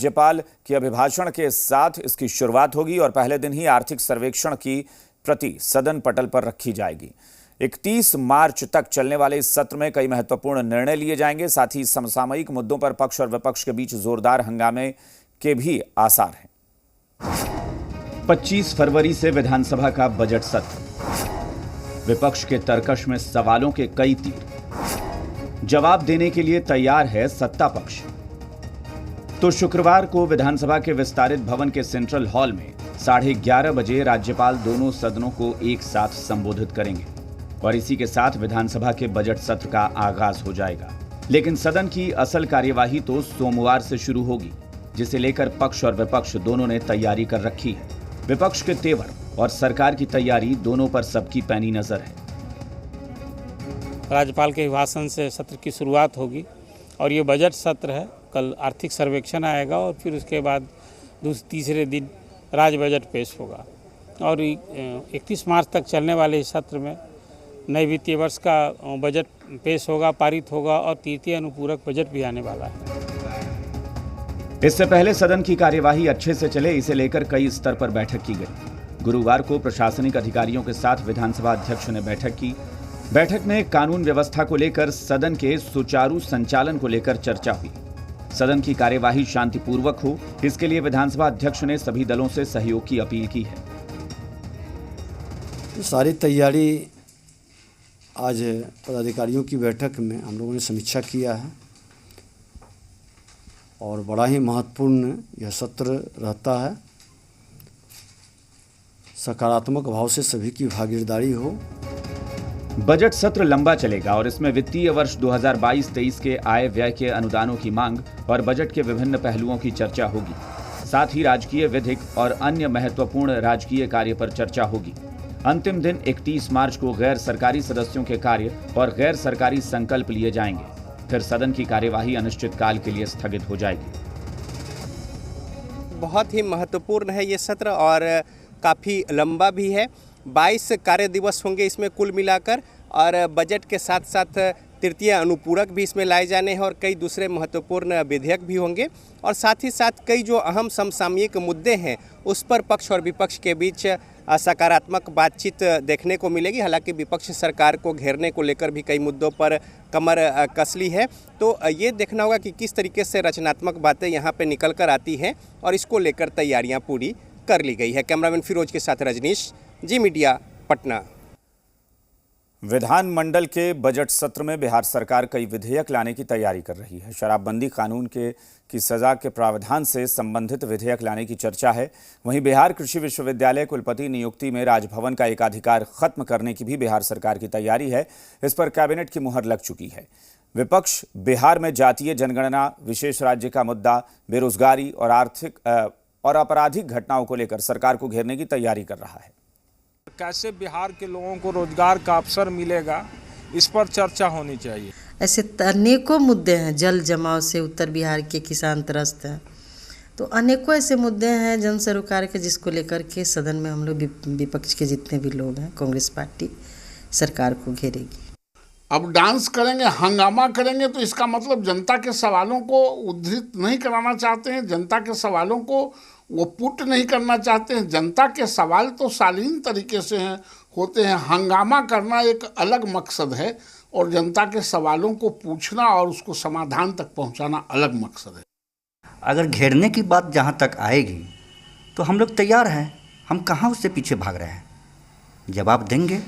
राज्यपाल के अभिभाषण के साथ इसकी शुरुआत होगी और पहले दिन ही आर्थिक सर्वेक्षण की प्रति सदन पटल पर रखी जाएगी। 31 मार्च तक चलने वाले इस सत्र में कई महत्वपूर्ण निर्णय लिए जाएंगे। साथ ही समसामयिक मुद्दों पर पक्ष और विपक्ष के बीच जोरदार हंगामे के भी आसार हैं। 25 फरवरी से विधानसभा का बजट सत्र। विपक्ष के तरकश में सवालों के कई तीर। जवाब देने के लिए तैयार है सत्ता पक्ष। तो शुक्रवार को विधानसभा के विस्तारित भवन के सेंट्रल हॉल में 11:30 बजे राज्यपाल दोनों सदनों को एक साथ संबोधित करेंगे और इसी के साथ विधानसभा के बजट सत्र का आगाज हो जाएगा। लेकिन सदन की असल कार्यवाही तो सोमवार से शुरू होगी, जिसे लेकर पक्ष और विपक्ष दोनों ने तैयारी कर रखी है। विपक्ष के तेवर और सरकार की तैयारी दोनों पर सबकी पैनी नजर है। राज्यपाल के भाषण से सत्र की शुरुआत होगी और ये बजट सत्र है। कल आर्थिक सर्वेक्षण आएगा और फिर उसके बाद तीसरे दिन राज्य बजट पेश होगा और 31 मार्च तक चलने वाले इस सत्र में नए वित्तीय वर्ष का बजट पेश होगा, पारित होगा और तृतीय अनुपूरक बजट भी आने वाला है। इससे पहले सदन की कार्यवाही अच्छे से चले, इसे लेकर कई स्तर पर बैठक की गई। गुरुवार को प्रशासनिक अधिकारियों के साथ विधानसभा अध्यक्ष ने बैठक की। बैठक में कानून व्यवस्था को लेकर सदन के सुचारू संचालन को लेकर चर्चा हुई। सदन की कार्यवाही शांतिपूर्वक हो, इसके लिए विधानसभा अध्यक्ष ने सभी दलों से सहयोग की अपील की है। सारी तैयारी आज पदाधिकारियों की बैठक में हम लोगों ने समीक्षा किया है और बड़ा ही महत्वपूर्ण यह सत्र रहता है। सकारात्मक भाव से सभी की भागीदारी हो। बजट सत्र लंबा चलेगा और इसमें वित्तीय वर्ष 2022-23 के आय व्यय के अनुदानों की मांग और बजट के विभिन्न पहलुओं की चर्चा होगी। साथ ही राजकीय, विधिक और अन्य महत्वपूर्ण राजकीय कार्य पर चर्चा होगी। अंतिम दिन 31 मार्च को गैर सरकारी सदस्यों के कार्य और गैर सरकारी संकल्प लिए जाएंगे। फिर सदन की कार्यवाही अनिश्चितकाल के लिए स्थगित हो जाएगी। बहुत ही महत्वपूर्ण है ये सत्र और काफ़ी लंबा भी है। 22 कार्य दिवस होंगे इसमें कुल मिलाकर और बजट के साथ साथ तृतीय अनुपूरक भी इसमें लाए जाने हैं और कई दूसरे महत्वपूर्ण विधेयक भी होंगे और साथ ही साथ कई जो अहम समसामयिक मुद्दे हैं उस पर पक्ष और विपक्ष के बीच सकारात्मक बातचीत देखने को मिलेगी। हालांकि विपक्ष सरकार को घेरने को लेकर भी कई मुद्दों पर कमर कस ली है, तो ये देखना होगा कि किस तरीके से रचनात्मक बातें यहाँ पे निकल कर आती हैं और इसको लेकर तैयारियाँ पूरी कर ली गई है। कैमरामैन फिरोज के साथ रजनीश, जी मीडिया, पटना। विधानमंडल के बजट सत्र में बिहार सरकार कई विधेयक लाने की तैयारी कर रही है। शराबबंदी कानून की सजा के प्रावधान से संबंधित विधेयक लाने की चर्चा है। वहीं बिहार कृषि विश्वविद्यालय कुलपति नियुक्ति में राजभवन का एकाधिकार खत्म करने की भी बिहार सरकार की तैयारी है। इस पर कैबिनेट की मुहर लग चुकी है। विपक्ष बिहार में जातीय जनगणना, विशेष राज्य का मुद्दा, बेरोजगारी और आर्थिक और आपराधिक घटनाओं को लेकर सरकार को घेरने की तैयारी कर रहा है। कैसे बिहार के लोगों को रोजगार का अवसर मिलेगा, इस पर चर्चा होनी चाहिए। ऐसे अनेकों मुद्दे हैं। जल जमाव से उत्तर बिहार के किसान त्रस्त हैं, तो अनेकों ऐसे मुद्दे हैं जन सरोकार के, जिसको लेकर के सदन में हम लोग विपक्ष के जितने भी लोग हैं, कांग्रेस पार्टी सरकार को घेरेगी। अब डांस करेंगे, हंगामा करेंगे, तो इसका मतलब जनता के सवालों को उद्धृत नहीं कराना चाहते हैं, जनता के सवालों को वो पुट नहीं करना चाहते हैं। जनता के सवाल तो शालीन तरीके से हैं, होते हैं। हंगामा करना एक अलग मकसद है और जनता के सवालों को पूछना और उसको समाधान तक पहुंचाना अलग मकसद है। अगर घेरने की बात जहां तक आएगी तो हम लोग तैयार हैं। हम कहां उससे पीछे भाग रहे हैं, जवाब देंगे।